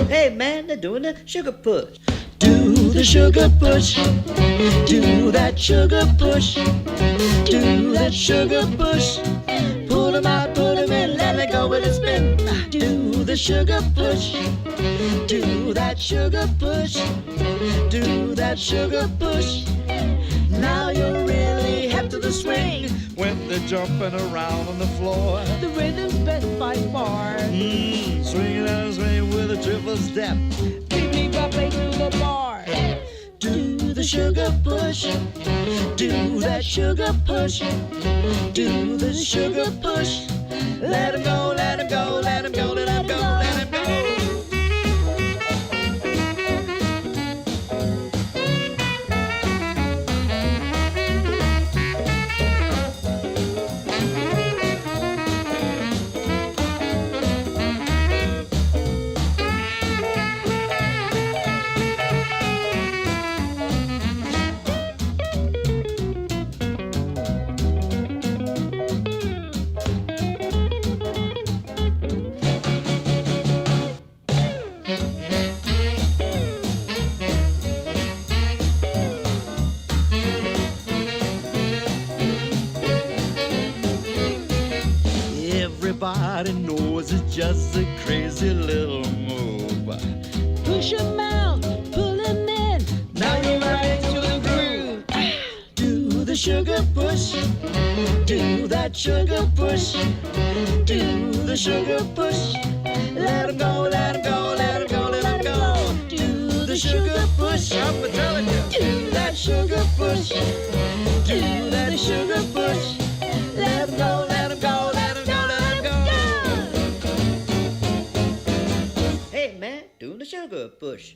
Hey man, they're doing the sugar push. Do the sugar push. Do that sugar push. Do that sugar push. Pull them out, put them in, let it go with a spin. Do the sugar push. Do that sugar push. Do that sugar push. Now you're really hep to the swing. When they're jumping around on the floor, The rhythm's best by far. Swinging and swinging with a triple step. Beat me bubbling to the bar. Do the sugar push. Do that sugar push. Do the sugar push. Let him go, let him go, let him go, let him go, let him go. Everybody knows it's just a crazy little move. Push 'em out, pull 'em in. Now you're right into the groove. Do the sugar push. Do that sugar push. Do the sugar push. Let him go, let him go, let him go, let him go. Do the sugar push. I'm telling you. Do that sugar push. Do that sugar push. Let him go, let him go, let him go, let him go. Hey man, doing the sugar push.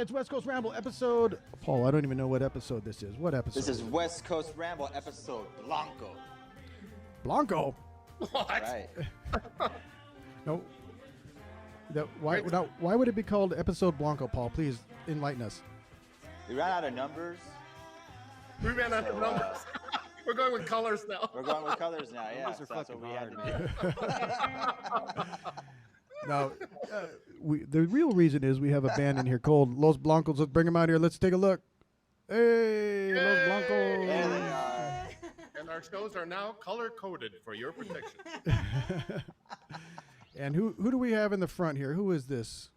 it's West Coast Ramble episode. Paul, I don't even know what episode this is. What episode? This is West Coast Ramble episode Blanco. Blanco. What? Right. No. Why would it be called episode Blanco, Paul? Please enlighten us. We ran out of numbers. We ran out of numbers. We're going with colors now. We're going with colors now. Yeah, Numbers are so that's what fucking we had hard, to do. Now, the real reason is we have a band in here called Los Blancos. Let's bring them out here. Let's take a look. Hey, Los Blancos. There they are. And our shows are now color-coded for your protection. And who do we have in the front here? Who is this?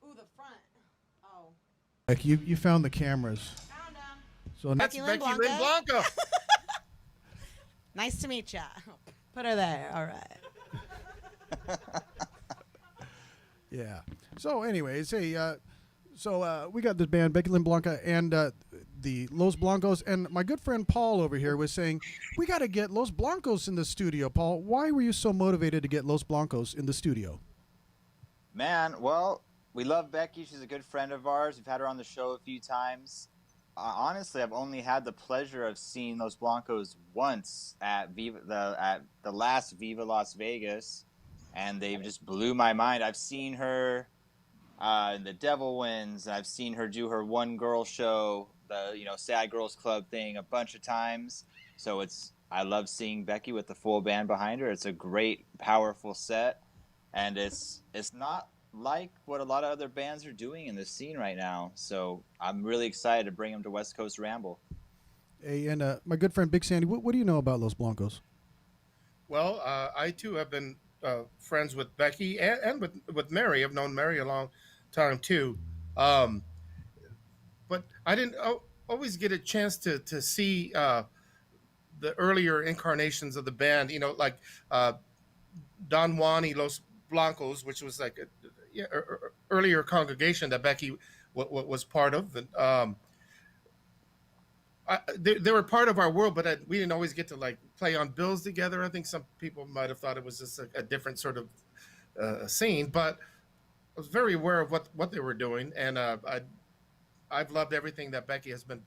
Ooh, the front. Oh. Like you found the cameras. Found him. So That's Beckylynn Beckylynn Blanca. Nice to meet ya. Put her there. All right. yeah. So anyways, hey, we got this band Beckylynn Blanca and the Los Blancos, and my good friend Paul over here was saying we got to get Los Blancos in the studio. Paul, why were you so motivated to get Los Blancos in the studio? Man, well, we love Becky. She's a good friend of ours. We've had her on the show a few times. Honestly, I've only had the pleasure of seeing Los Blancos once at the last Viva Las Vegas, and they just blew my mind. I've seen her in the Devil Wins. I've seen her do her one girl show, the Sad Girls Club thing, a bunch of times. So I love seeing Becky with the full band behind her. It's a great, powerful set, and it's not like what a lot of other bands are doing in the scene right now. So I'm really excited to bring them to West Coast Ramble. Hey, and my good friend Big Sandy, what do you know about Los Blancos? Well, I too have been friends with Becky and with Mary. I've known Mary a long time too. But I didn't always get a chance to see the earlier incarnations of the band, like Don Juan y Los Blancos, which was like a earlier congregation that Becky was part of. And, they were part of our world, but we didn't always get to like play on bills together. I think some people might have thought it was just a different sort of scene, but I was very aware of what they were doing, and I've loved everything that Becky has been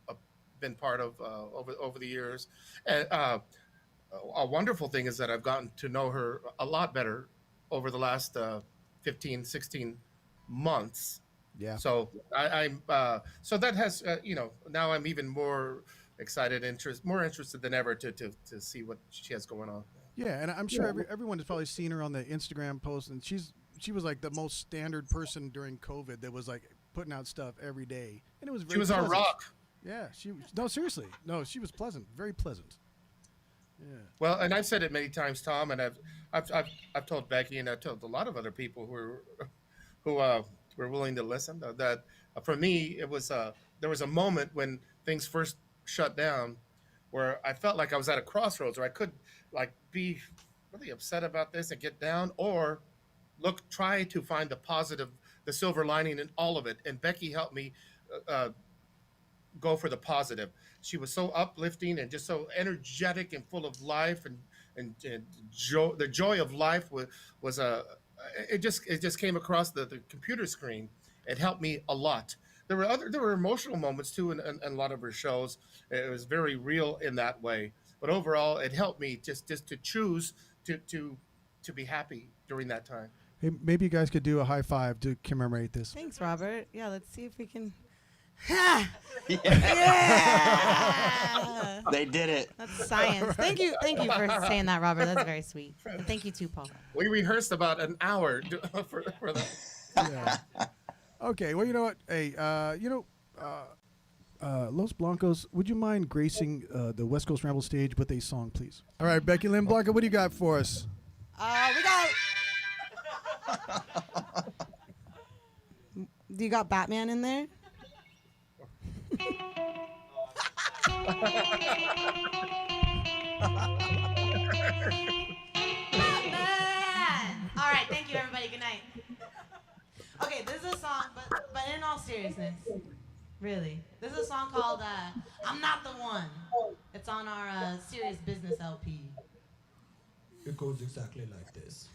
part of over the years. And a wonderful thing is that I've gotten to know her a lot better over the last 15, 16 months. Yeah. So I'm so that has now I'm even more more interested than ever to see what she has going on. Yeah, and I'm sure everyone has probably seen her on the Instagram post, and she was like the most standard person during COVID that was like putting out stuff every day, and it was very She was pleasant. our rock. Yeah, seriously, she was pleasant, very pleasant. Yeah. Well, and I've said it many times, Tom, and I've told Becky, and I've told a lot of other people who were willing to listen, that for me it was there was a moment when things first shut down where I felt like I was at a crossroads, where I could like be really upset about this and get down, or try to find the positive, the silver lining in all of it. And Becky helped me go for the positive. She was so uplifting and just so energetic and full of life and joy. The joy of life was it just came across the computer screen. It helped me a lot. There were emotional moments too in a lot of her shows. It was very real in that way. But overall, it helped me just to choose to be happy during that time. Hey, maybe you guys could do a high five to commemorate this. Thanks, Robert. Yeah, let's see if we can. Yeah. Yeah! They did it. That's science. Thank you for saying that, Robert. That's very sweet. And thank you too, Paul. We rehearsed about an hour for that. Yeah. Okay. Well, you know what? Hey, Los Blancos, would you mind gracing the West Coast Ramble stage with a song, please? All right, Beckylynn Blanca, what do you got for us? We got. Do you got Batman in there? Batman! All right, thank you, everybody. Good night. Okay, this is a song, but in all seriousness, really, this is a song called "I'm Not the One." It's on our Serious Business LP. It goes exactly like this.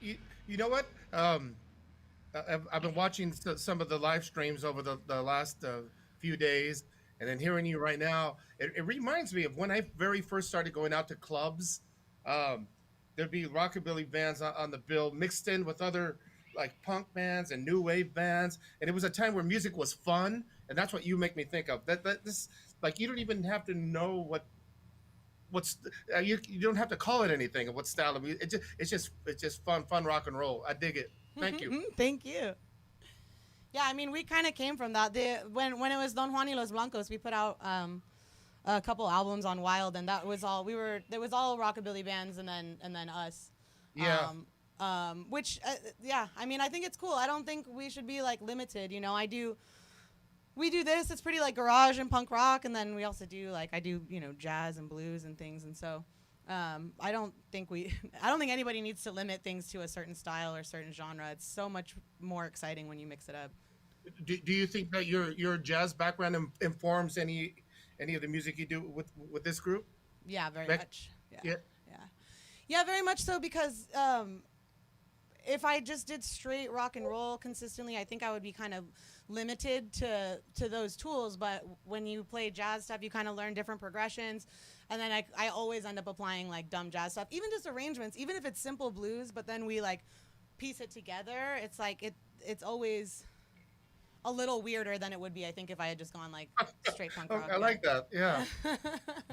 You know what? I've been watching some of the live streams over the last few days, and then hearing you right now, it reminds me of when I very first started going out to clubs. Um, there'd be rockabilly bands on the bill mixed in with other like punk bands and new wave bands, and it was a time where music was fun, and that's what you make me think of. That this like you don't even have to know what's you don't have to call it anything of what style of music. It's just fun rock and roll. I dig it. Thank you. Thank you. Yeah, I mean, we kind of came from that. When it was Don Juan y los Blancos, we put out a couple albums on Wild, and that was all there was all rockabilly bands, and then us. Yeah. Which yeah, I mean, I think it's cool. I don't think we should be like limited. We do this. It's pretty like garage and punk rock, and then we also do I do jazz and blues and things, and so. I don't think anybody needs to limit things to a certain style or certain genre. It's so much more exciting when you mix it up. Do you think that your jazz background informs any of the music you do with this group? Yeah, very Beck- much. Yeah. Yeah, very much so, because if I just did straight rock and roll consistently, I think I would be kind of limited to those tools. But when you play jazz stuff, you kind of learn different progressions. And then I always end up applying like dumb jazz stuff, even just arrangements, even if it's simple blues, but then we like piece it together. It's like it's always a little weirder than it would be, I think, if I had just gone like straight punk rock. I like that. Yeah.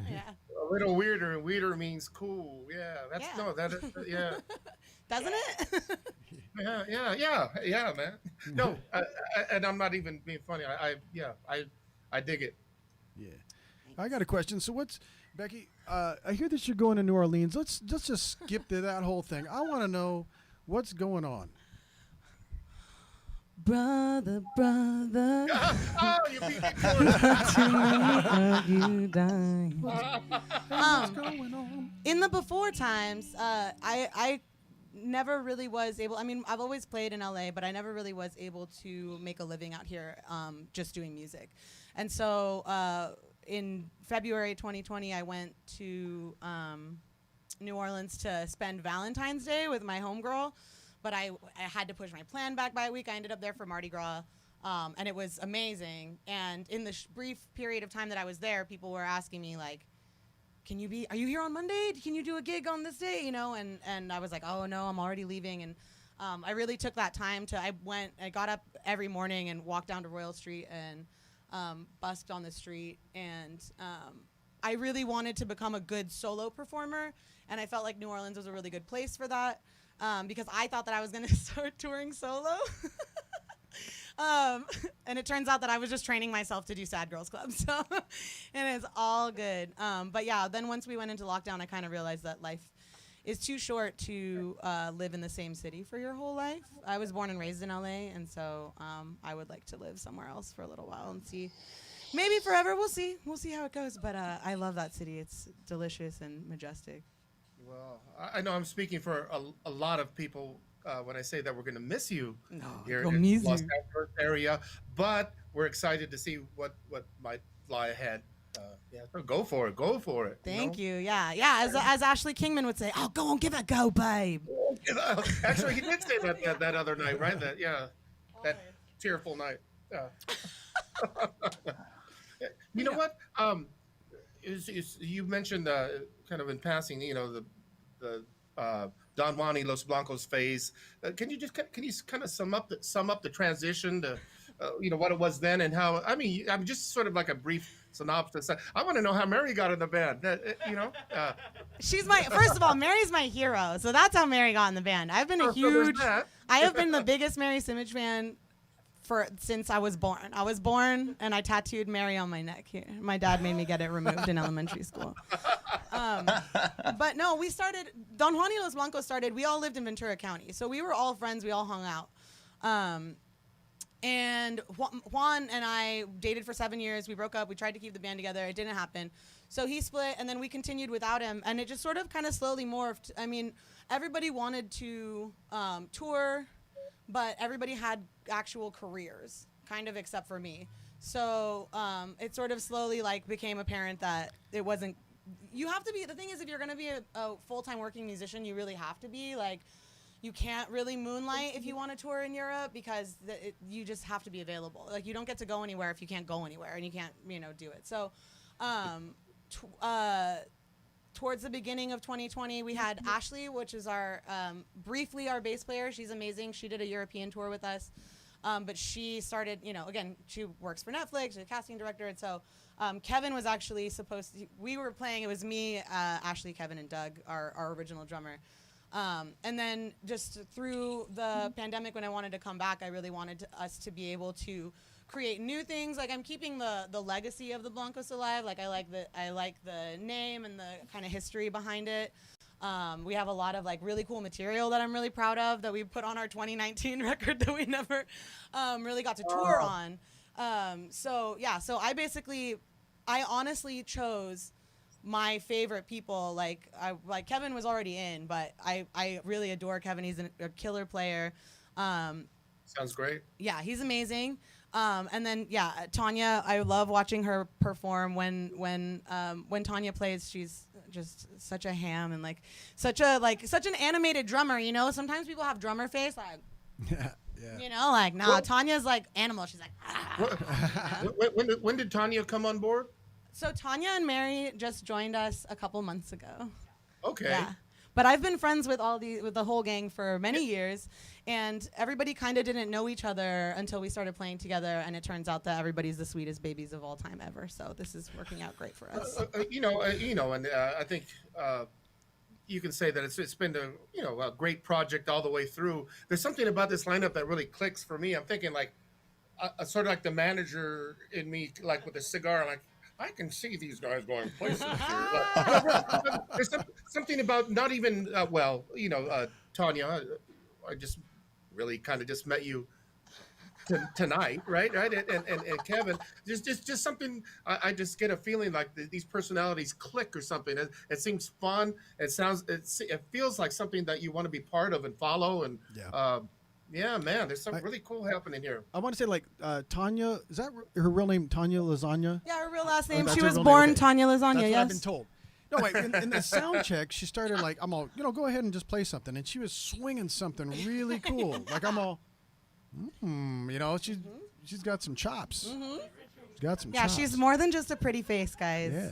Yeah. A little weirder, and weirder means cool. Yeah. That's Yeah. no, that is, yeah. Doesn't it? Yeah, man. No, and I'm not even being funny. I dig it. Yeah. I got a question. So what's Becky? I hear that you're going to New Orleans. Let's just skip to that whole thing. I want to know what's going on. Brother. Oh, you beat me You die. What's going on? In the before times, I never really was able. I mean, I've always played in LA, but I never really was able to make a living out here, just doing music. And so in February 2020, I went to New Orleans to spend Valentine's Day with my homegirl, but I had to push my plan back by a week. I ended up there for Mardi Gras, and it was amazing. And in the brief period of time that I was there, people were asking me like, are you here on Monday? Can you do a gig on this day? And I was like, oh no, I'm already leaving. And I really took that time I got up every morning and walked down to Royal Street and busked on the street. And I really wanted to become a good solo performer. And I felt like New Orleans was a really good place for that, because I thought that I was going to start touring solo. And it turns out that I was just training myself to do Sad Girls Club. So, and it's all good. But yeah, then once we went into lockdown, I kind of realized that life is too short to live in the same city for your whole life. I was born and raised in LA, and so I would like to live somewhere else for a little while and see, maybe forever. We'll see how it goes. But I love that city. It's delicious and majestic. Well, I know I'm speaking for a lot of people when I say that we're going to miss you here we'll in miss Los you. Angeles area, but we're excited to see what might lie ahead. So go for it. Thank you. Yeah. As Ashley Kingman would say, "Oh, go on, give it a go, babe." Actually, he did say that other night, right? That tearful night. Yeah. You know what? You mentioned kind of in passing, the Don Juan y los Blancos phase. Can you kind of sum up the transition to what it was then and how? I mean, I'm just sort of like a brief synopsis. I want to know how Mary got in the band. She's first of all, Mary's my hero. So that's how Mary got in the band. I've been I have been the biggest Mary Simage fan since I was born. I was born and I tattooed Mary on my neck here. My dad made me get it removed in elementary school. But no, we started, Don Juan y los Blancos started, we all lived in Ventura County. So we were all friends, we all hung out. And Juan and I dated for 7 years. We broke up, we tried to keep the band together, it didn't happen. So he split and then we continued without him. And it just sort of kind of slowly morphed. I mean, everybody wanted to tour, but everybody had actual careers, kind of except for me. So it sort of slowly became apparent that it wasn't, you have to be, the thing is, if you're going to be a full-time working musician, you really have to be you can't really moonlight if you want to tour in Europe because you just have to be available. Like you don't get to go anywhere if you can't go anywhere and you can't, do it. So, towards the beginning of 2020, we had Ashley, which is our briefly our bass player. She's amazing. She did a European tour with us, but she started, again, she works for Netflix. She's a casting director, and so Kevin was actually supposed to. We were playing. It was me, Ashley, Kevin, and Doug, our original drummer. And then just through the pandemic, when I wanted to come back, I really wanted us to be able to create new things. Like I'm keeping the legacy of the Blancos alive. Like I like the name and the kind of history behind it. We have a lot of like really cool material that I'm really proud of that we put on our 2019 record that we never really got to tour on. So I honestly chose my favorite people. Like Kevin was already in, but I really adore Kevin. He's a killer player. Sounds great. Yeah, he's amazing. And then Tanya, I love watching her perform. When Tanya plays, she's just such a ham and such an animated drummer. Sometimes people have drummer face, Tanya's like animal. She's like. When did Tanya come on board? So Tanya and Mary just joined us a couple months ago. Okay. Yeah. But I've been friends with with the whole gang for many years, and everybody kind of didn't know each other until we started playing together, and it turns out that everybody's the sweetest babies of all time ever. So this is working out great for us. And I think you can say that it's been a great project all the way through. There's something about this lineup that really clicks for me. I'm thinking sort of like the manager in me, like with a cigar, like. I can see these guys going places here. There's something about not even, Tanya, I just really kind of just met you tonight, right? And Kevin, just something, I just get a feeling like these personalities click or something. It seems fun. It feels like something that you want to be part of and follow. And yeah, man, there's something really cool happening here. I want to say, Tanya, is that her real name, Tanya Lasagna? Yeah, her real last name. That's She her was real born name. Okay. Tanya Lasagna, That's what yes. I've been told. No, wait, in the sound check, she started I'm all, go ahead and just play something. And she was swinging something really cool. I'm all, she's got some chops. Mm-hmm. She's got some chops. Yeah, she's more than just a pretty face, guys. Yeah.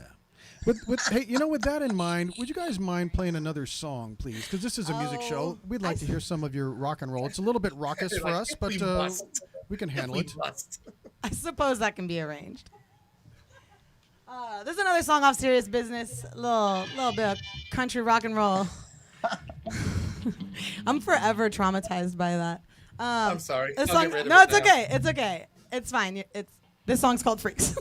Hey, with that in mind, would you guys mind playing another song, please? Because this is a music show. We'd like to hear some of your rock and roll. It's a little bit raucous for us, but we can handle it. I suppose that can be arranged. There's another song off Serious Business. A little bit of country rock and roll. I'm forever traumatized by that. I'm sorry. It's okay. It's okay. It's fine. This song's called Freaks.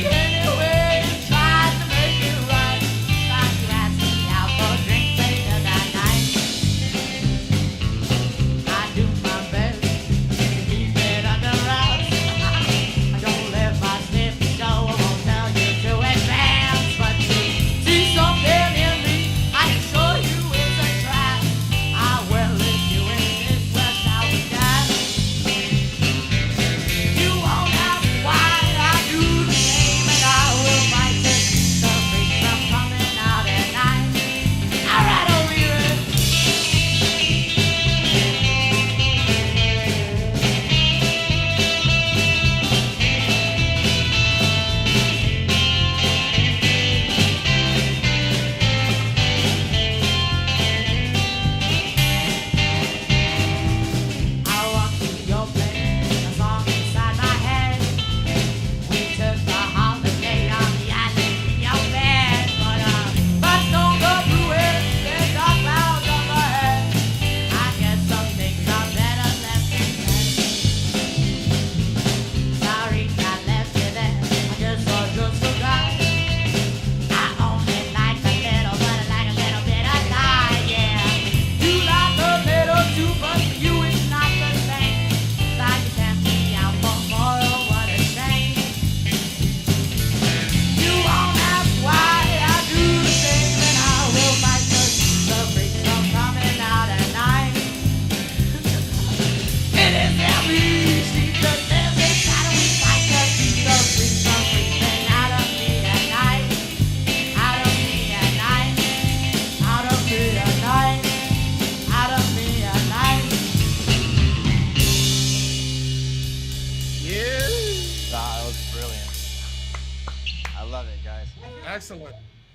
Anyway, tried to make it right. Thought you asked me out for drinks, baby.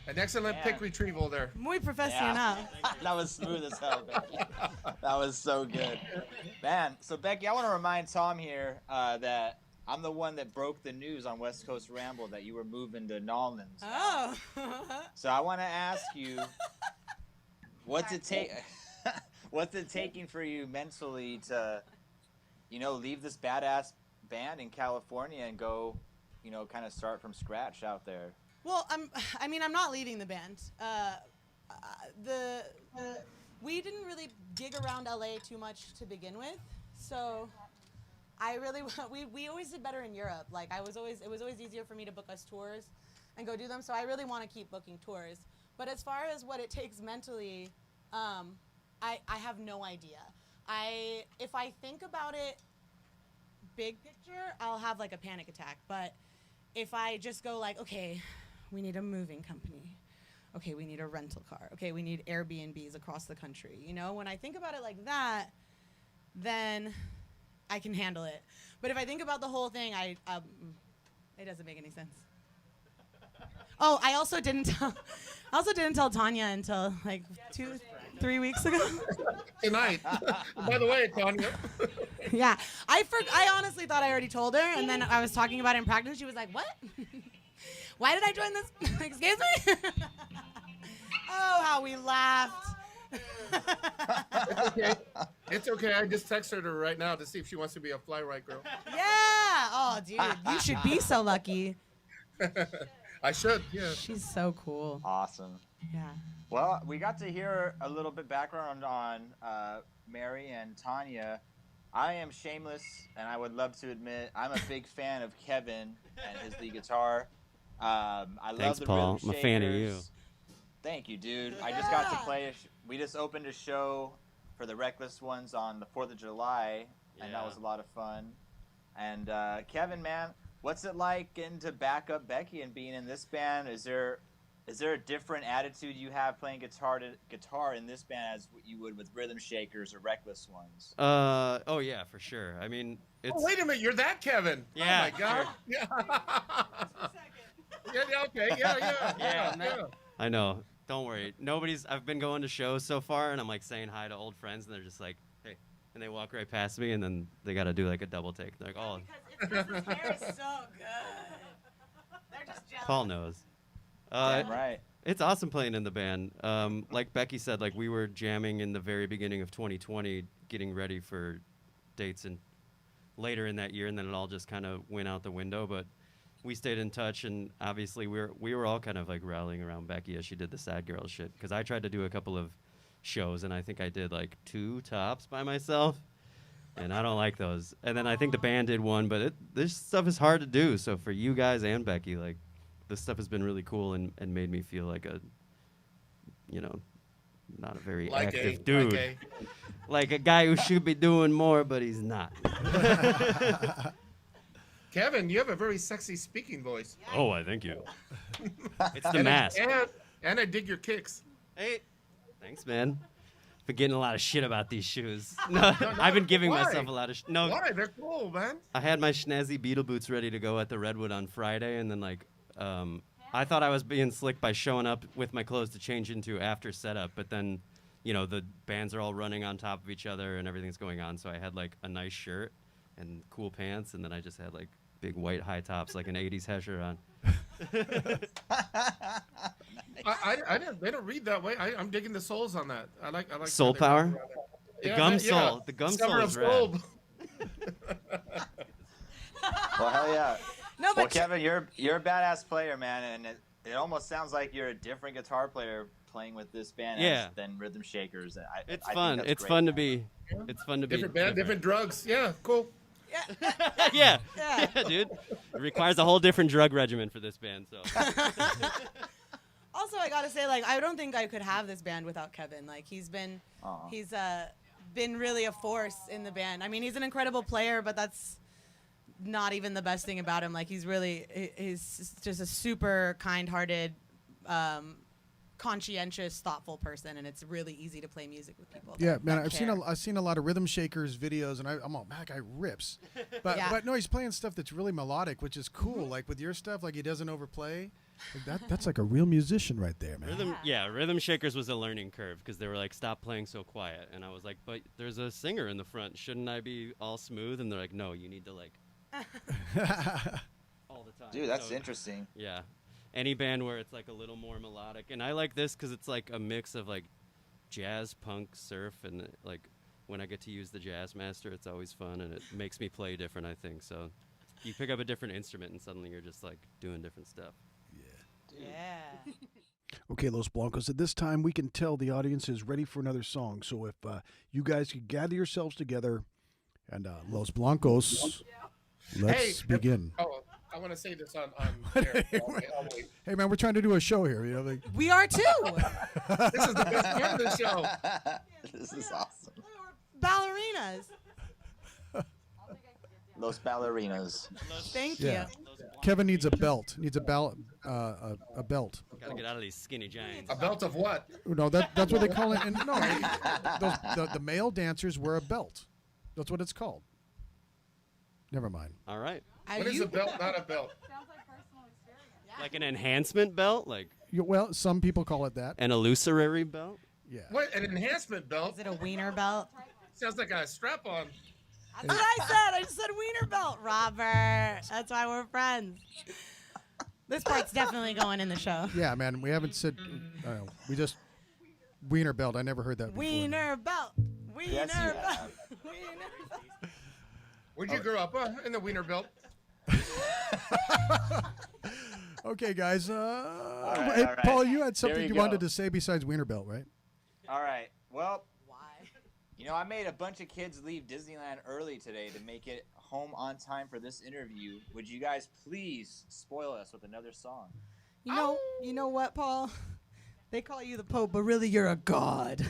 An excellent pick retrieval there. Muy professional. That was smooth as hell, Becky. That was so good. Man, so Becky, I want to remind Tom here that I'm the one that broke the news on Westcoast Ramble that you were moving to Nolans. Oh. So I want to ask you, what's it taking for you mentally to, leave this badass band in California and go, kind of start from scratch out there? Well, I'm not leaving the band. We didn't really gig around LA too much to begin with, so we always did better in Europe. Like it was always easier for me to book us tours and go do them. So I really want to keep booking tours. But as far as what it takes mentally, I have no idea. If I think about it big picture, I'll have like a panic attack. But if I just go like, okay, we need a moving company. Okay, we need a rental car. Okay, we need Airbnbs across the country. When I think about it like that, then I can handle it. But if I think about the whole thing, it doesn't make any sense. Oh, I also didn't tell Tanya until like 2-3 weeks ago. Tonight. By the way, Tanya. Yeah, I honestly thought I already told her, and then I was talking about it in practice. She was like, "What? Why did I join this? Excuse me?" Oh, how we laughed. It's okay. It's okay. I just texted her right now to see if she wants to be a fly right girl. Yeah. Oh, dude, you should be so lucky. I should. Yeah. She's so cool. Awesome. Yeah. Well, we got to hear a little bit background on Mary and Tanya. I am shameless, and I would love to admit I'm a big fan of Kevin and his lead guitar. I Thanks, love the Paul. rhythm I'm a fan of you. shakers. Thank you, dude. I just got to play. We just opened a show for the Reckless Ones on the 4th of July, and that was a lot of fun. And Kevin, man, what's it like getting to back up Becky and being in this band? Is there a different attitude you have playing guitar in this band as you would with Rhythm Shakers or Reckless Ones? Oh yeah, for sure. I mean, it's. Oh, wait a minute, you're that Kevin. Yeah. Oh my God. Yeah. Okay. Yeah. I know. Don't worry. I've been going to shows so far, and I'm like saying hi to old friends, and they're just like, hey, and they walk right past me, and then they got to do like a double take. They're like, oh. Because his hair is so good. They're just jealous. Paul knows. Damn right. It's awesome playing in the band. Like Becky said, like we were jamming in the very beginning of 2020, getting ready for dates and later in that year, and then it all just kind of went out the window. But we stayed in touch, and obviously we were all kind of like rallying around Becky as she did the Sad Girl shit. Because I tried to do a couple of shows, and I think I did like 2 tops by myself, and I don't like those. And then I think the band did one, but this stuff is hard to do. So for you guys and Becky, like this stuff has been really cool and made me feel like a, not a very active dude. Like a guy who should be doing more, but he's not. Kevin, you have a very sexy speaking voice. Oh, I thank you. It's the mask. And I dig your kicks. Hey, thanks, man. Been getting a lot of shit about these shoes. No, I've been giving myself a lot of no. Why? They're cool, man. I had my snazzy Beetle boots ready to go at the Redwood on Friday, and then I thought I was being slick by showing up with my clothes to change into after setup, but then, the bands are all running on top of each other and everything's going on, so I had like a nice shirt and cool pants, and then I just had like big white high tops like an 80s Hesher on. They don't read that way. I'm digging the souls on that. I like Soul Power? The gum soul. Yeah. The gum Summer soul is of rad. Soul. Well, hell yeah. No, Well, but Kevin, you're a badass player, man, and it almost sounds like you're a different guitar player playing with this band than Rhythm Shakers. It's I fun. think that's It's great, fun to man. be. It's fun to be. Different band, different drugs. Yeah, cool. Yeah, dude. It requires a whole different drug regimen for this band. So. also, I gotta say, like, I don't think I could have this band without Kevin. Like, he's been really a force in the band. I mean, he's an incredible player, but that's not even the best thing about him. Like, he's just a super kind-hearted, conscientious, thoughtful person, and it's really easy to play music with people. Yeah, man, that I've seen a lot of Rhythm Shakers videos, and I'm all, that guy rips. But no, he's playing stuff that's really melodic, which is cool. Like with your stuff, like he doesn't overplay. That's like a real musician right there, man. Rhythm Shakers was a learning curve because they were like, stop playing so quiet. And I was like, but there's a singer in the front. Shouldn't I be all smooth? And they're like, no, you need to like all the time. Dude, that's So, interesting. Yeah. Any band where it's like a little more melodic. And I like this because it's like a mix of like jazz, punk, surf, and like when I get to use the Jazz Master, it's always fun and it makes me play different, I think. So you pick up a different instrument and suddenly you're just like doing different stuff. Yeah. Okay, Los Blancos, at this time we can tell the audience is ready for another song. So if you guys could gather yourselves together and Los Blancos, let's begin. I want to say this on air. Hey, man, we're trying to do a show here. You know, like, We are too. This is the best part of the show. This is awesome. Ballerinas. Los Ballerinas. Thank yeah. you. Kevin needs a belt. Needs a belt. A belt. Gotta get out of these skinny giants. A belt of what? No, that's what they call it. And no, the male dancers wear a belt. That's what it's called. Never mind. All right. What is a belt, not a belt? Like an enhancement belt? Like Well, some people call it that. an illusory belt? Yeah. What, an enhancement belt? Is it a wiener belt? Sounds like a strap-on. That's what I said. I just said wiener belt, Robert. That's why we're friends. This part's definitely going in the show. Yeah, man. We haven't said. We just wiener belt. I never heard that before. Wiener belt. Wiener Yes, you belt. have. Wiener belt. Where'd you grow up? In the wiener belt. Okay, guys. right, Hey, all right. Paul, you had Here something we you go. wanted to say besides wiener belt, right? All right. Well, Why? you know, I made a bunch of kids leave Disneyland early today to make it home on time for this interview. Would you guys please spoil us with another song? You know what, Paul? They call you the Pope, but really you're a god.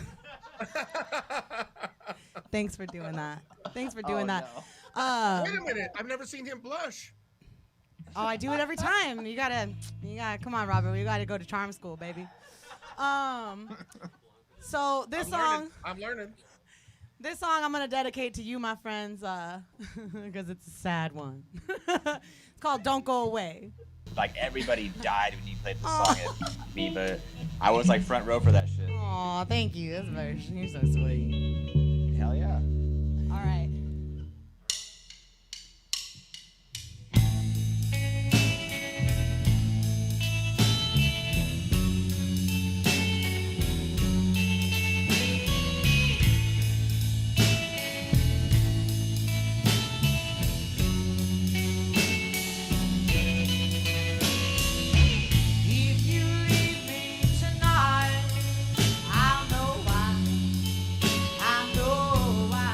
Thanks for doing that. Thanks for doing that. No. Wait a minute. I've never seen him blush. Oh, I do it every time. You gotta, come on, Robert. We gotta go to charm school, baby. So this song, I'm learning. this song I'm gonna dedicate to you, my friends, because it's a sad one. It's called "Don't Go Away." Like, everybody died when you played the song at Viva. I was like front row for that shit. Aw, thank you. That's you're so sweet. Hell yeah. All right. If you leave me tonight, I'll know why. I know why.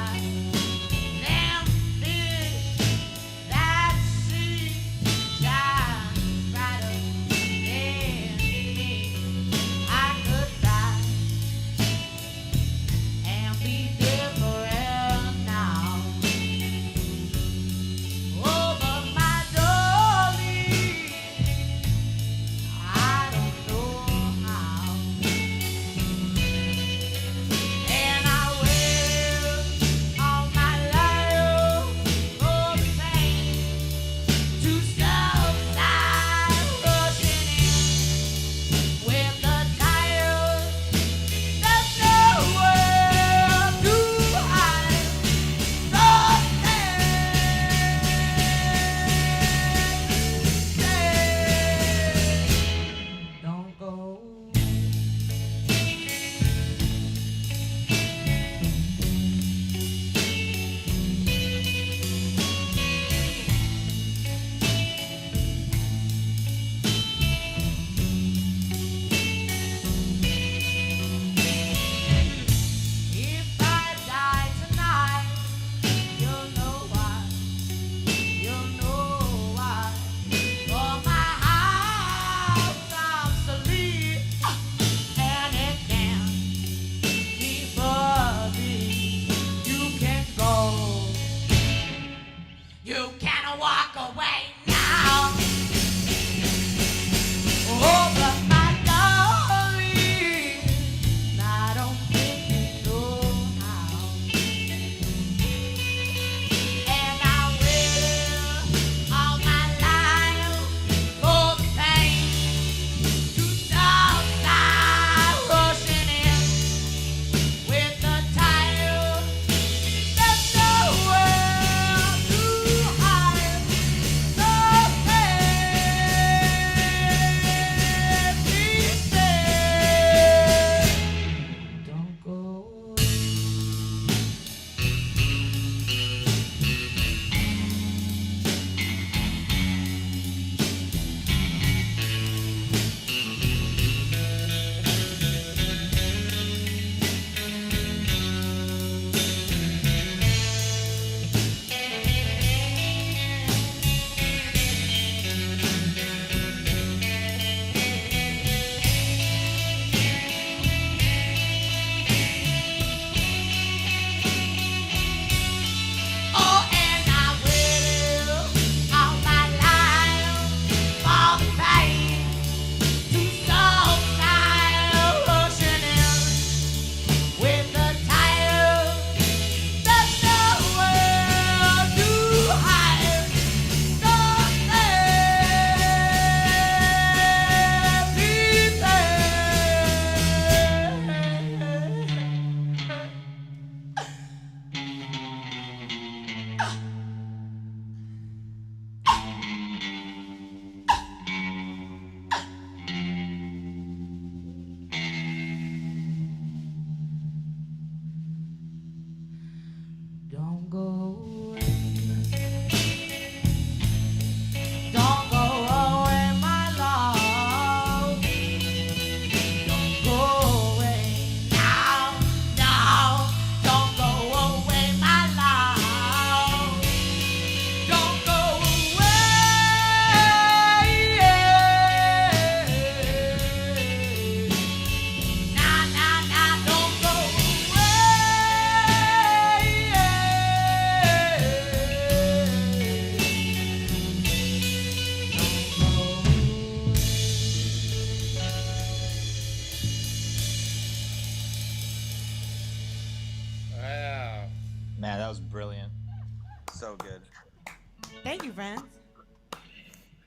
Thank you, friends.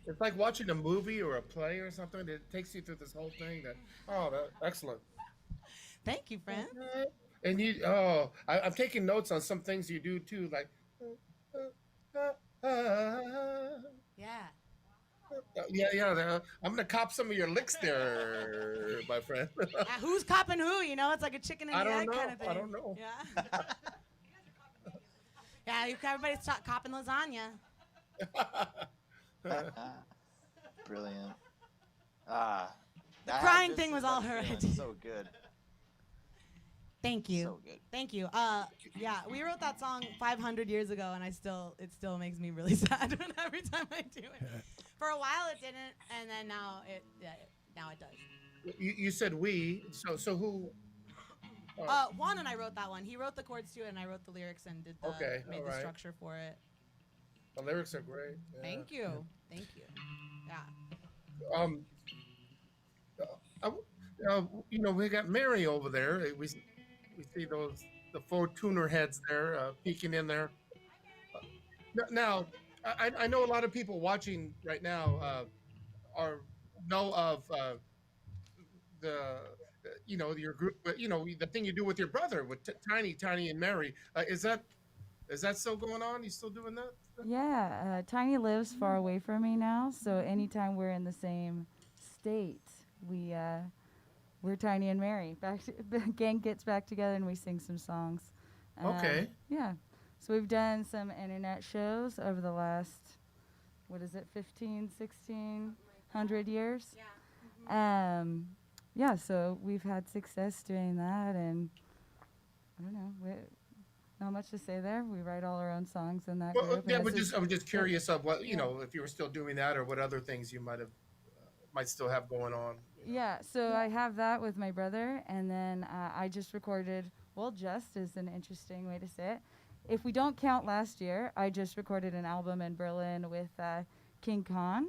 It's like watching a movie or a play or something. It takes you through this whole thing. Excellent. Thank you, friends. And I'm taking notes on some things you do too, like. Yeah. Yeah. I'm gonna cop some of your licks there, my friend. Who's copping who? You know, it's like a chicken and I the don't egg know. kind of thing. I don't know. Yeah. Yeah, everybody's copping lasagna. Brilliant. The crying thing was all her idea. So good. Thank you. So good. Thank you. Yeah, we wrote that song 500 years ago, and it still makes me really sad every time I do it. For a while it didn't, and then now it does. You said we. So who? Juan and I wrote that one. He wrote the chords to it, and I wrote the lyrics and made the structure for it. The lyrics are great. Yeah. Thank you. Thank you. Yeah. We got Mary over there. We see the four tuner heads there peeking in there. Now, I know a lot of people watching right now know of your group, but the thing you do with your brother with Tiny and Mary. Is that still going on? You still doing that? Yeah, Tiny lives far away from me now, so anytime we're in the same state, we're Tiny and Mary. The gang gets back together and we sing some songs. Okay. Yeah. So we've done some internet shows over the last, 15, 1600 years? Yeah. Yeah, so we've had success doing that, and I don't know, not much to say there. We write all our own songs in that Well, group. yeah, I was just curious of what, if you were still doing that or what other things you might still have going on. Yeah, so I have that with my brother, and then I just recorded, just is an interesting way to say it. If we don't count last year, I just recorded an album in Berlin with King Khan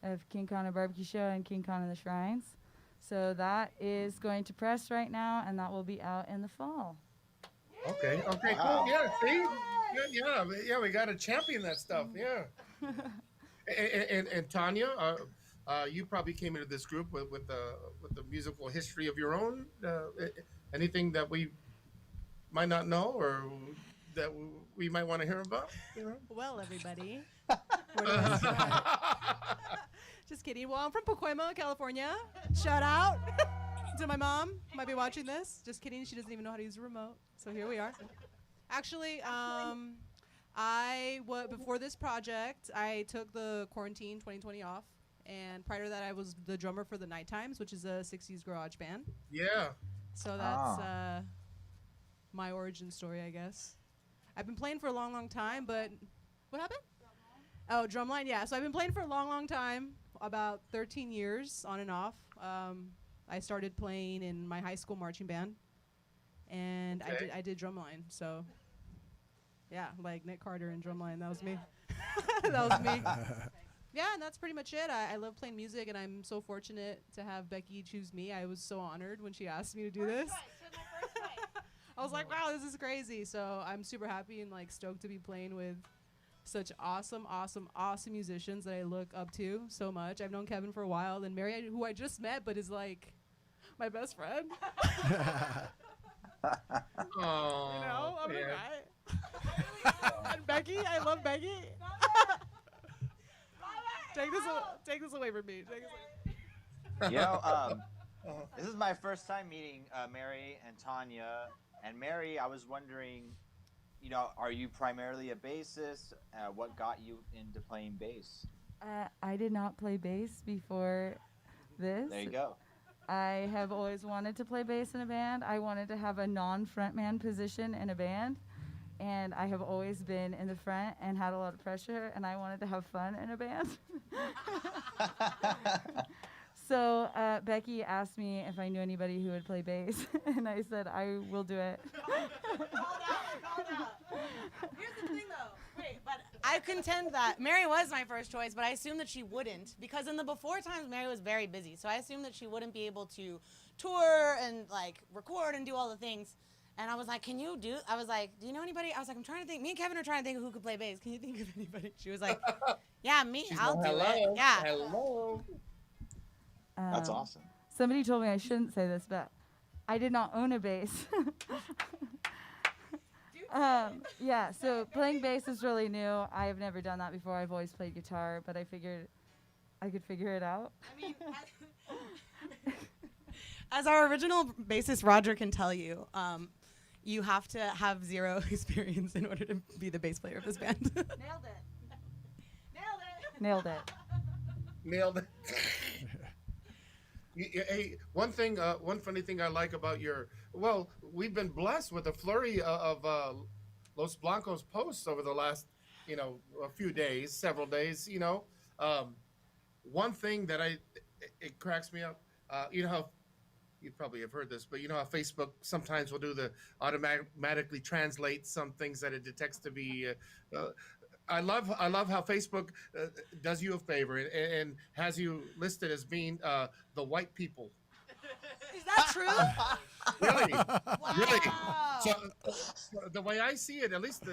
of King Khan and Barbecue Show and King Khan and the Shrines. So that is going to press right now, and that will be out in the fall. Okay, cool. Yeah, see? Yeah, we got to champion that stuff, yeah. and Tanya, you probably came into this group with the musical history of your own. Anything that we might not know or that we might want to hear about? Well, everybody. Where do I start? Just kidding. Well, I'm from Pacoima, California. Shout out to my mom. Might be watching this. Just kidding. She doesn't even know how to use a remote. So here we are. Actually, before this project, I took the quarantine 2020 off. And prior to that, I was the drummer for the Night Times, which is a 60s garage band. Yeah. So that's my origin story, I guess. I've been playing for a long, long time, but what happened? Oh, drumline, yeah. So I've been playing for a long, long time, about 13 years on and off. I started playing in my high school marching band, and Okay. I did drumline. So, yeah, like Nick Carter and drumline. That was me. That was me. Yeah, and that's pretty much it. I love playing music, and I'm so fortunate to have Becky choose me. I was so honored when she asked me to do this. I was like, wow, this is crazy. So I'm super happy and stoked to be playing with such awesome musicians that I look up to so much. I've known Kevin for a while, and Mary, who I just met, but is my best friend. Oh, I'm a guy. And Becky, I love Becky. Take this away from me. This is my first time meeting Mary and Tanya. And Mary, I was wondering, are you primarily a bassist? What got you into playing bass? I did not play bass before this. There you go. I have always wanted to play bass in a band. I wanted to have a non-frontman position in a band. And I have always been in the front and had a lot of pressure, and I wanted to have fun in a band. So Becky asked me if I knew anybody who would play bass, and I said, I will do it. Called out. Here's the thing, though. Wait, but I contend that Mary was my first choice, but I assumed that she wouldn't, because in the before times, Mary was very busy. So I assumed that she wouldn't be able to tour and record and do all the things. And I was like, can you do? I was like, do you know anybody? I was like, I'm trying to think. Me and Kevin are trying to think of who could play bass. Can you think of anybody? She was like, yeah, me. I'll do it. Yeah. Hello. That's Um, awesome. Somebody told me I shouldn't say this, but I did not own a bass. Yeah, so playing bass is really new. I have never done that before. I've always played guitar, but I figured I could figure it out. I mean, as our original bassist Roger can tell you, you have to have zero experience in order to be the bass player of this band. Nailed it. Nailed it. Nailed it. Hey, one funny thing I like about we've been blessed with a flurry of Los Blancos posts over the last, a few days, several days, one thing that it cracks me up, how you probably have heard this, but you know how Facebook sometimes will do the automatically translate some things that it detects to be, I love how Facebook does you a favor and has you listed as being the white people. Is that true? Really? Wow. Really? So the way I see it, at least,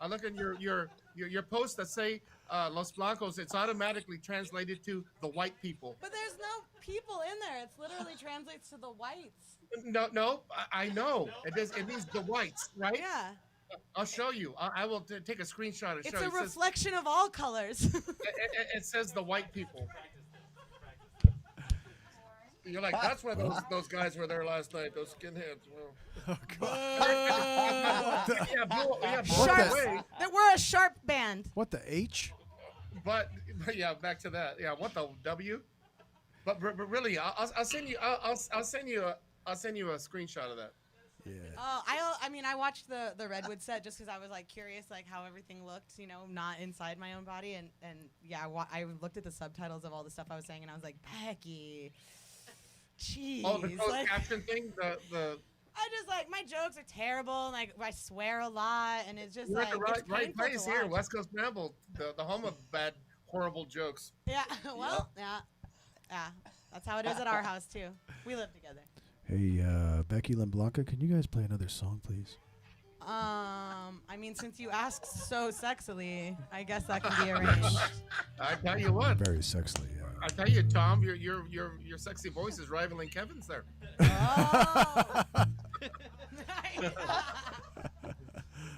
I look at your posts that say Los Blancos. It's automatically translated to the white people. But there's no people in there. It's literally translates to the whites. No, I know. It means the whites, right? Yeah. I'll show you. I will take a screenshot and It's show a you. It reflection of all colors. it says the white people. You're like, that's why those guys were there last night. Those skinheads. Well. Sharps. That we're a sharp band. What the H? But yeah, back to that. Yeah, what the W? But really, I'll send you. I'll send you a screenshot of that. Yeah. Oh, I watched the Redwood set just because I was like curious like how everything looked, not inside my own body, and yeah, I looked at the subtitles of all the stuff I was saying, and I was like, Becky, jeez. Oh, the closed like, caption thing. The. I just like my jokes are terrible, and like I swear a lot, and it's just You're like at it's the right painful place to here, watch. Westcoast Ramble, the home of bad, horrible jokes. Yeah, well, yeah, that's how it is at our house too. We live together. Hey, Beckylynn Blanca, can you guys play another song, please? I mean, since you asked so sexily, I guess that can be arranged. I tell you what. Very sexily, yeah. I tell you, Tom, your sexy voice is rivaling Kevin's there. Oh.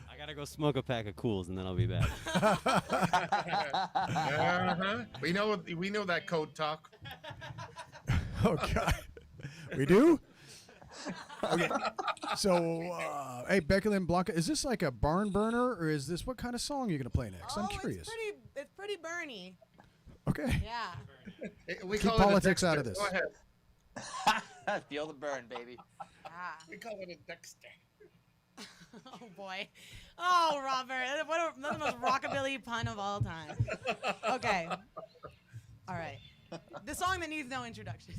I gotta go smoke a pack of Cools and then I'll be back. Uh-huh. We know that code talk. Oh, God. We do? Okay. So, hey, Beckylynn Blanca, is this like a barn burner, or is this, what kind of song are you going to play next? I'm curious. It's pretty Bernie. Okay. Yeah. We Keep call it a politics Dexter. out of this. Go ahead. Feel the burn, baby. Ah. We call it a Dexter. Oh boy. Oh, Robert. One of the most rockabilly pun of all time. Okay. All right. The song that needs no introduction.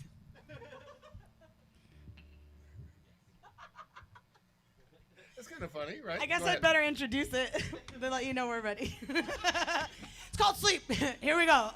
That's kind of funny, right? I guess Go I'd ahead. better introduce it to let you know we're ready. It's called Sleep. Here we go.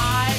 I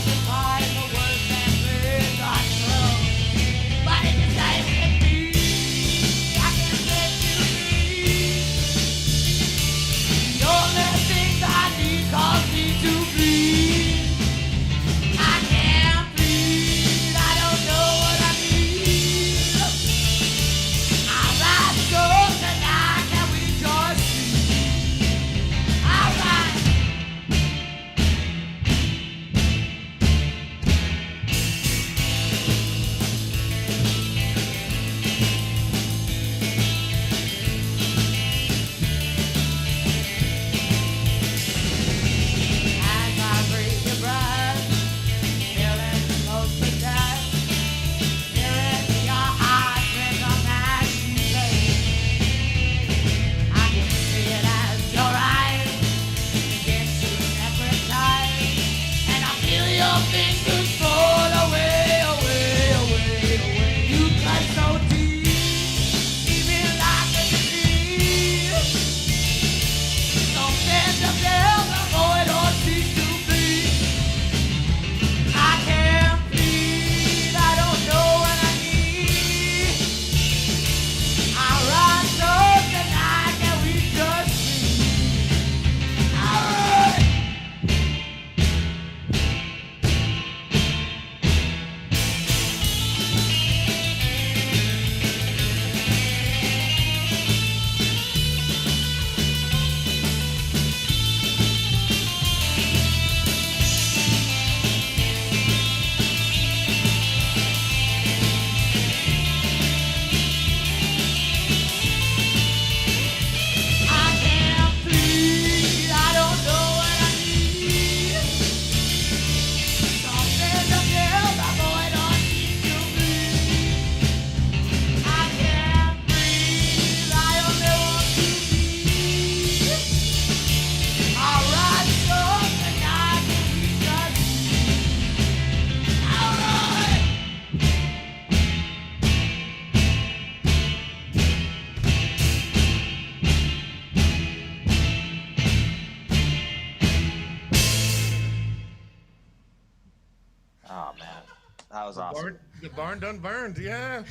was awesome. The barn done burned. Yeah.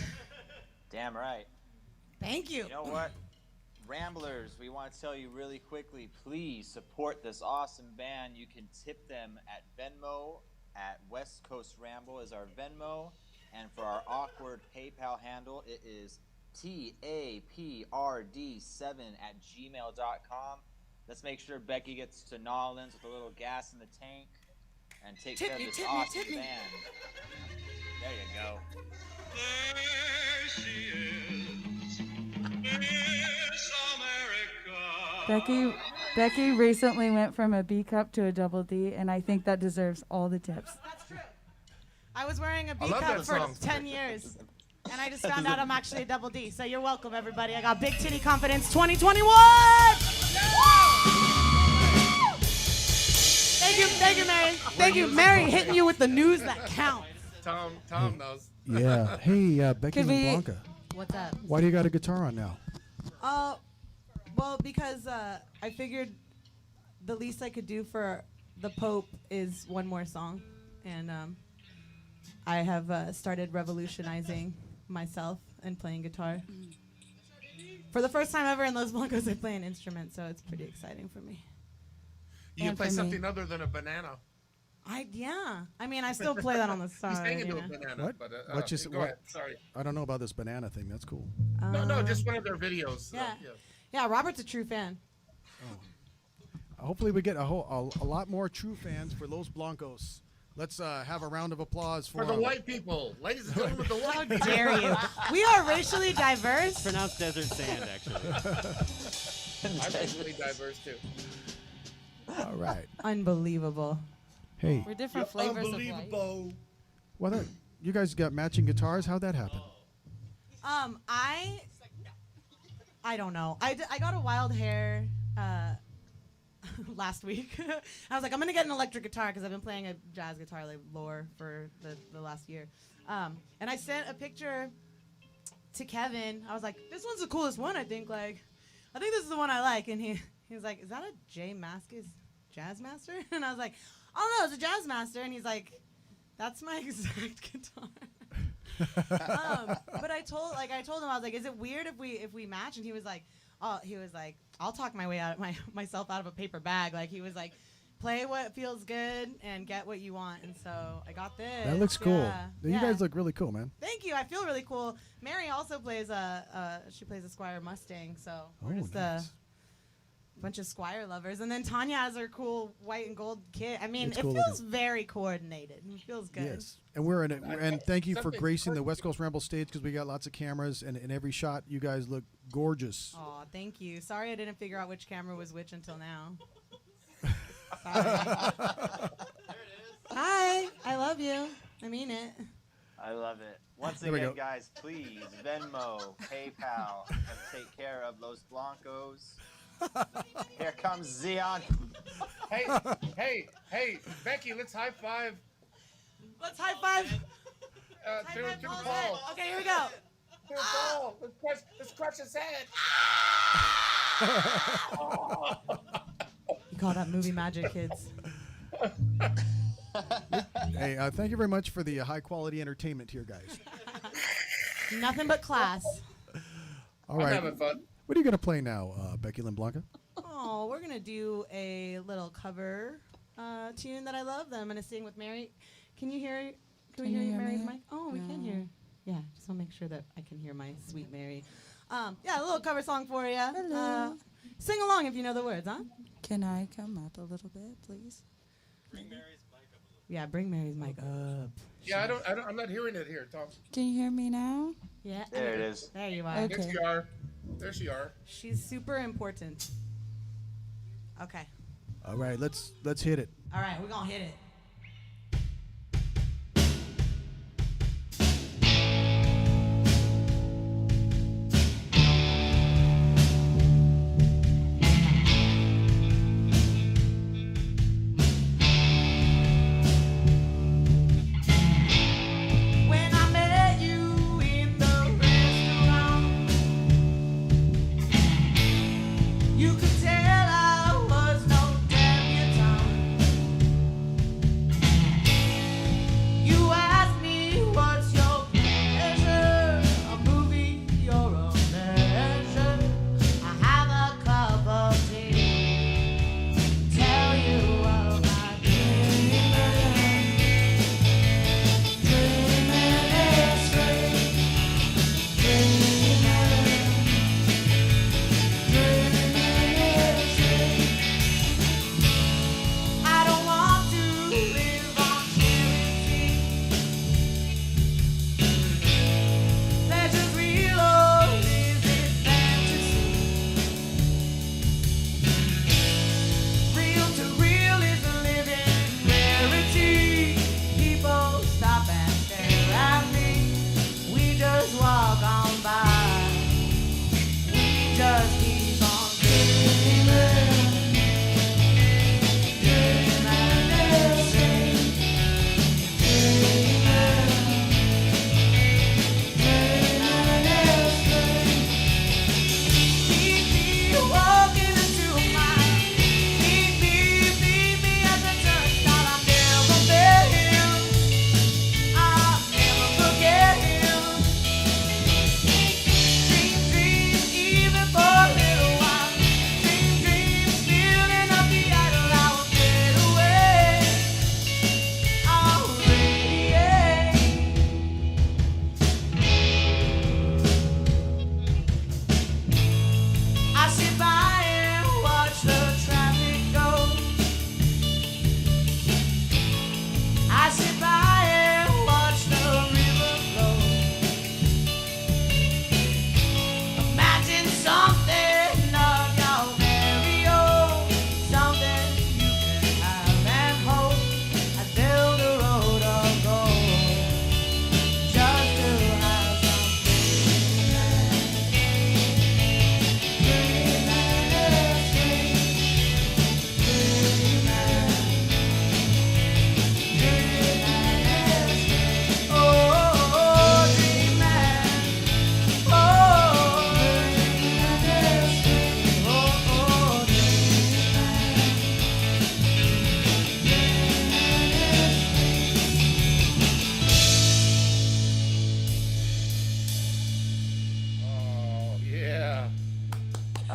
Damn right. Thank you. You know what? Ramblers, we want to tell you really quickly, please support this awesome band. You can tip them at Venmo, at Westcoast Ramble is our Venmo. And for our awkward PayPal handle, it is TAPRD7@gmail.com. Let's make sure Becky gets to Nolans with a little gas in the tank and take care of this awesome band. There you go. There she is, Miss America. Becky recently went from a B cup to a double D, and I think that deserves all the tips. That's true. I was wearing a B love cup that for song. 10 years, and I just found out I'm actually a double D. So you're welcome, everybody. I got Big Titty Confidence 2021. Thank you, Mary. Thank you, Mary, hitting you with the news that counts. Tom knows. Yeah. Hey, Beckylynn we- Blanca. What's up? Why do you got a guitar on now? Well, because I figured the least I could do for the Pope is one more song, and I have started revolutionizing myself and playing guitar. For the first time ever in Los Blancos, I play an instrument, so it's pretty exciting for me. You And play for me. something other than a banana. I mean, I still play that on the He's side. hanging You to a know? banana. What? But, What you s- go what? ahead. Sorry. I don't know about this banana thing. That's cool. No, just one of their videos. Yeah. Yeah, Robert's a true fan. Hopefully, we get a lot more true fans for Los Blancos. Let's have a round of applause for For the 'em. white people. Ladies and gentlemen, the How white people. dare you? We are racially diverse. Pronounced desert sand, actually. I'm racially diverse, too. All right. Unbelievable. Hey, We're different flavors of white. Unbelievable. well, you guys got matching guitars. How'd that happen? I don't know. I got a wild hair last week. I was like, I'm gonna get an electric guitar because I've been playing a jazz guitar like lore for the last year. And I sent a picture to Kevin. I was like, this one's the coolest one. I think this is the one I like. And he was like, is that a Jay Mascis Jazz Master? And I was like, oh no, it's a Jazz Master. And he's like, that's my exact guitar. But I told him, I was like, is it weird if we match? And he was like, I'll talk my way out myself out of a paper bag. Like he was like, play what feels good and get what you want. And so I got this. That looks cool. Yeah. You Yeah. guys look really cool, man. Thank you. I feel really cool. Mary also plays she plays a Squire Mustang. So we're just nice. a bunch of Squire lovers. And then Tanya has her cool white and gold kit. I mean, It's it cool feels looking. very coordinated. It feels good. Yes. And we're in it. And thank you for Something gracing the perfect. West Coast Ramble stage because we got lots of cameras. And in every shot, you guys look gorgeous. Aw, thank you. Sorry I didn't figure out which camera was which until now. Sorry. Hi, I love you. I mean it. I love it. Once There we again, go. guys, please, Venmo, PayPal, and take care of Los Blancos. Here comes Zion. Hey, Becky, let's high five Let's high five. to the Paul's ball. head. Okay, here we go. To the ball. Let's crush his head. You call that movie magic, kids. Hey, thank you very much for the high quality entertainment here, guys. Nothing but class. All I'm right. having fun. What are you going to play now, Beckylynn Blanca? Oh, we're gonna do a little cover tune that I love that I'm gonna sing with Mary. Can you hear? Can we Can hear you hear Mary's me? mic? Oh, we can No. hear. Yeah, just want to make sure that I can hear my sweet Mary. Yeah, a little cover song for you. Hello. Sing along if you know the words, huh? Can I come up a little bit, please? Yeah, bring Mary's mic up. Yeah, I'm not hearing it here, Tom. Can you hear me now? Yeah. There it is. There you are. Okay. There she are. There she are. She's super important. Okay. All right, let's hit it. All right, we're gonna hit it. When I met you in the restaurant, you could tell I was no debutante.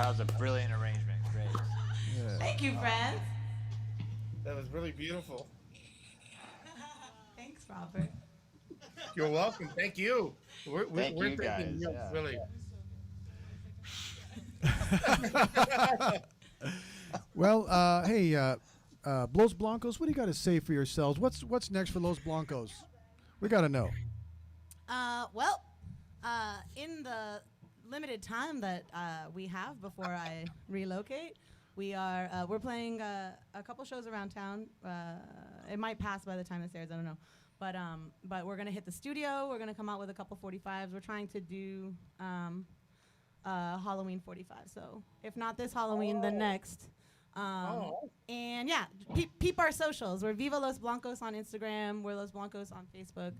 That was a brilliant arrangement. Great. Thank you, friends. That was really beautiful. Thanks, Robert. You're welcome. Thank you. We're Thank you, thinking, guys. Yeah. really. Well, hey, Los Blancos, what do you got to say for yourselves? What's next for Los Blancos? We got to know. Well, in the limited time that we have before I relocate, we're playing a couple shows around town. It might pass by the time this airs, I don't know. But we're gonna hit the studio. We're gonna come out with a couple 45s. We're trying to do Halloween 45. So if not this Halloween, the next. And yeah, peep our socials. We're Viva Los Blancos on Instagram. We're Los Blancos on Facebook.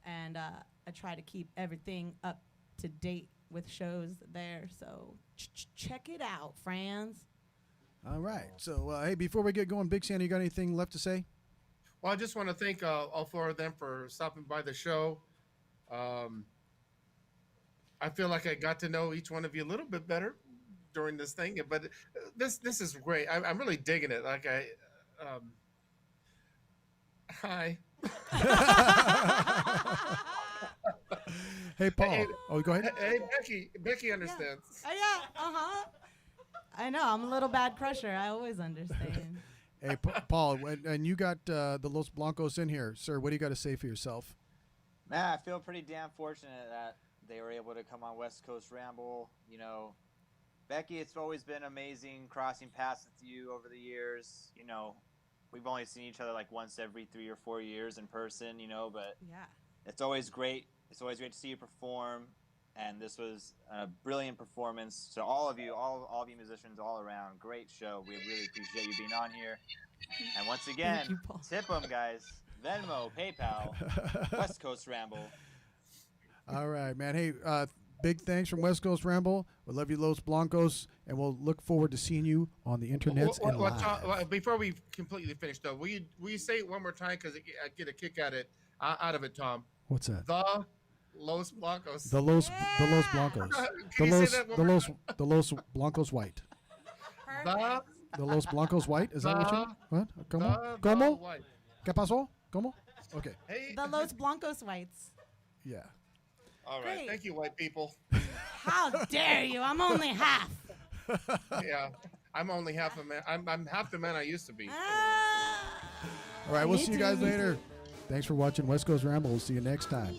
And I try to keep everything up to date with shows there. So check it out, friends. All right. So, hey, before we get going, Big Sandy, you got anything left to say? Well, I just want to thank all four of them for stopping by the show. I feel like I got to know each one of you a little bit better during this thing, but this is great. I'm really digging it. Like hi. Hey, Paul. Hey, Go ahead. Hey, Becky understands. Yeah. I know. I'm a little bad crusher. I always understand. Hey, Paul, and you got the Los Blancos in here. Sir, what do you got to say for yourself? Man, I feel pretty damn fortunate that they were able to come on West Coast Ramble. You know, Becky, it's always been amazing crossing paths with you over the years. You know, we've only seen each other like once every 3 or 4 years in person, you know, but Yeah. it's always great. It's always great to see you perform. And this was a brilliant performance. So all of you, all of you musicians all around, great show. We really appreciate you being on here. And once again, you, Paul. tip them, guys. Venmo, PayPal, West Coast Ramble. All right, man. Hey, big thanks from West Coast Ramble. We love you, Los Blancos, and we'll look forward to seeing you on the internets and live. Before we completely finish, though, will you say it one more time because I get a kick out of it, Tom? What's that? The Los Blancos. The Los Blancos. The Los Blancos White. The Los Blancos White. Is that what you? What? ¿Cómo? White. ¿Qué pasó? ¿Cómo? Okay. Hey. The Los Blancos Whites. Yeah. All right. Great. Thank you, white people. How dare you? I'm only half. Yeah. I'm only half a man. I'm half the man I used to be. Ah. All right. We'll Me see you too, guys me later. Thanks for watching West Coast Ramble. We'll see you next time.